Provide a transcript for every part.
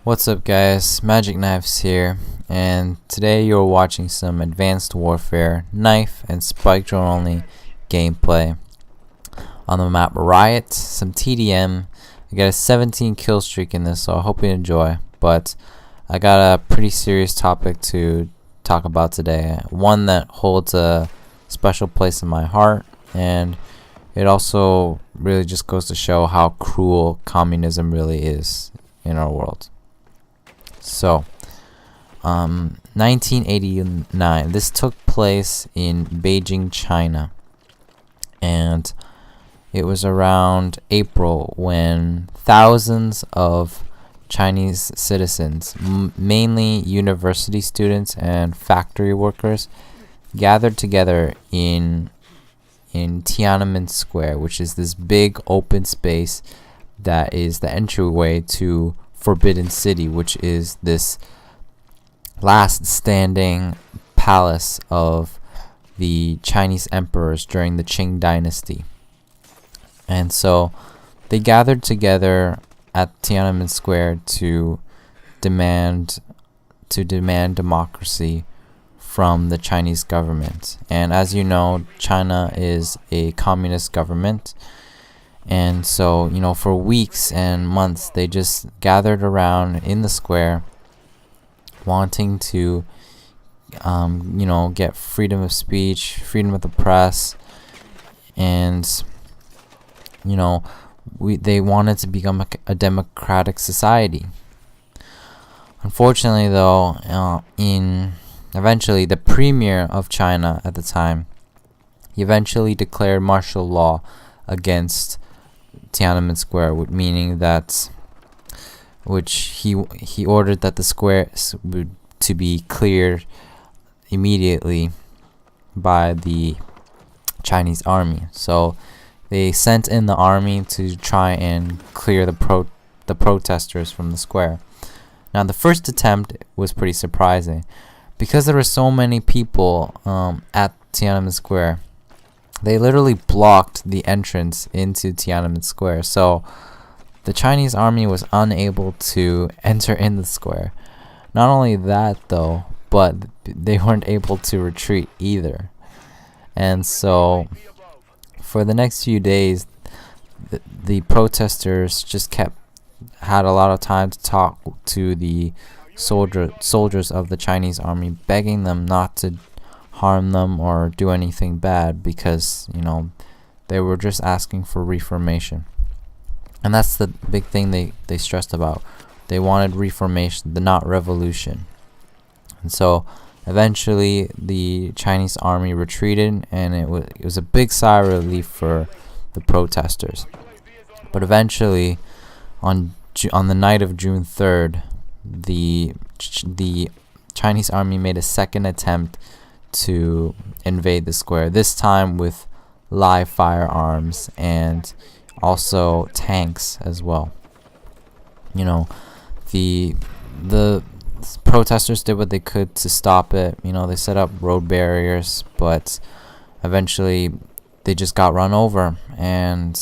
What's up guys, Magic Knives here, and today you're watching some Advanced Warfare knife and spike drone only gameplay on the map Riot, some TDM. I got a 17 kill streak in this, so I hope you enjoy, but I got a pretty serious topic to talk about today, one that holds a special place in my heart, and it also really just goes to show how cruel communism really is in our world. So, 1989. This took place in Beijing, China, and it was around April when thousands of Chinese citizens, mainly university students and factory workers, gathered together in Tiananmen Square, which is this big open space that is the entryway to Forbidden City, which is this last standing palace of the Chinese emperors during the Qing dynasty. And so they gathered together at Tiananmen Square to demand democracy from the Chinese government. And as you know, China is a communist government. And so, for weeks and months, they just gathered around in the square wanting to, get freedom of speech, freedom of the press, and, they wanted to become a democratic society. Unfortunately, though, eventually the premier of China at the time, he eventually declared martial law against Tiananmen Square, meaning that he ordered that the square to be cleared immediately by the Chinese army. So they sent in the army to try and clear the protesters from the square. Now the first attempt was pretty surprising because there were so many people at Tiananmen Square. They literally blocked the entrance into Tiananmen Square, so the Chinese army was unable to enter in the square. Not only that, though, but they weren't able to retreat either. And so, for the next few days, the protesters just had a lot of time to talk to the soldiers of the Chinese army, begging them not to harm them or do anything bad, because they were just asking for reformation. And that's the big thing they stressed about. They wanted reformation, not revolution. And so eventually the Chinese army retreated, and it was a big sigh of relief for the protesters. But eventually on the night of June 3rd, the Chinese army made a second attempt to invade the square, this time with live firearms and also tanks as well. The protesters did what they could to stop it. They set up road barriers, but eventually they just got run over, and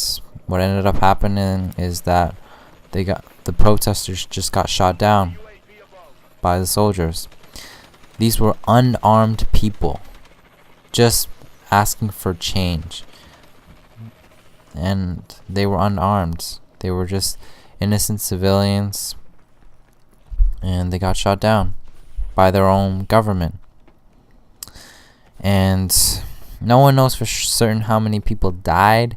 what ended up happening is that the protesters just got shot down by the soldiers. These were unarmed people just asking for change, and they were unarmed. They were just innocent civilians, and they got shot down by their own government. And no one knows for certain how many people died.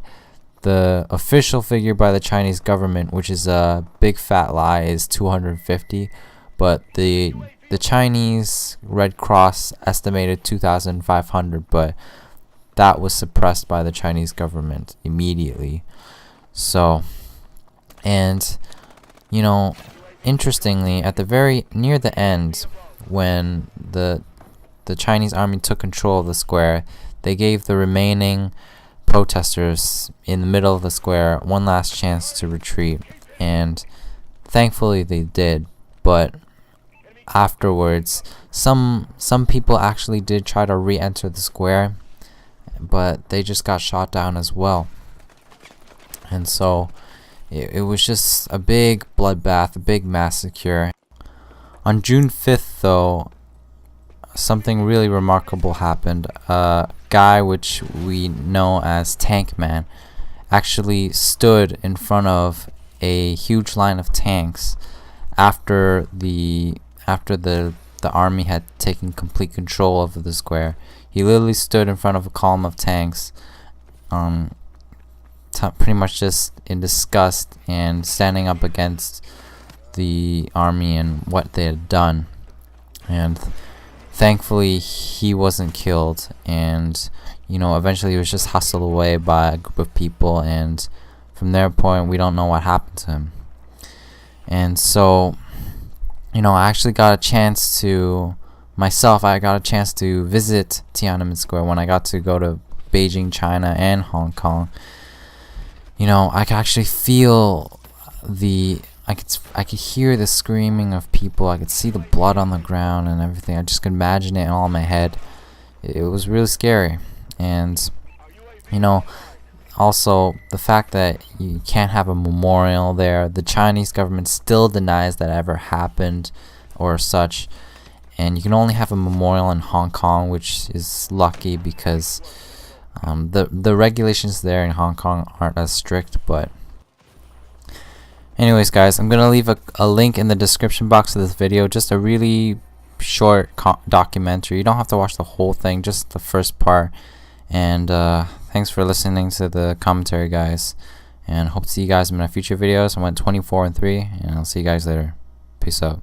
The official figure by the Chinese government, which is a big fat lie, is 250, but the Chinese Red Cross estimated 2,500, but that was suppressed by the Chinese government immediately. So, and interestingly, at the near the end, when the Chinese army took control of the square, they gave the remaining protesters in the middle of the square one last chance to retreat, and thankfully they did. But afterwards, some people actually did try to re-enter the square, but they just got shot down as well. And so it was just a big bloodbath, a big massacre. On June 5th, though, something really remarkable happened. A guy which we know as Tank Man actually stood in front of a huge line of tanks after the army had taken complete control of the square. He literally stood in front of a column of tanks, pretty much just in disgust and standing up against the army and what they had done. And thankfully he wasn't killed, and eventually he was just hustled away by a group of people, and from their point we don't know what happened to him. And so I actually got a chance to visit Tiananmen Square when I got to go to Beijing, China, and Hong Kong. I could actually feel I could hear the screaming of people. I could see the blood on the ground and everything. I just could imagine it all in my head. It was really scary. And also the fact that you can't have a memorial there. The Chinese government still denies that ever happened or such. And you can only have a memorial in Hong Kong, which is lucky because the regulations there in Hong Kong aren't as strict. But anyways, guys, I'm gonna leave a link in the description box of this video, just a really short documentary. You don't have to watch the whole thing, just the first part. And thanks for listening to the commentary, guys, and hope to see you guys in my future videos. I went 24-3, and I'll see you guys later. Peace out.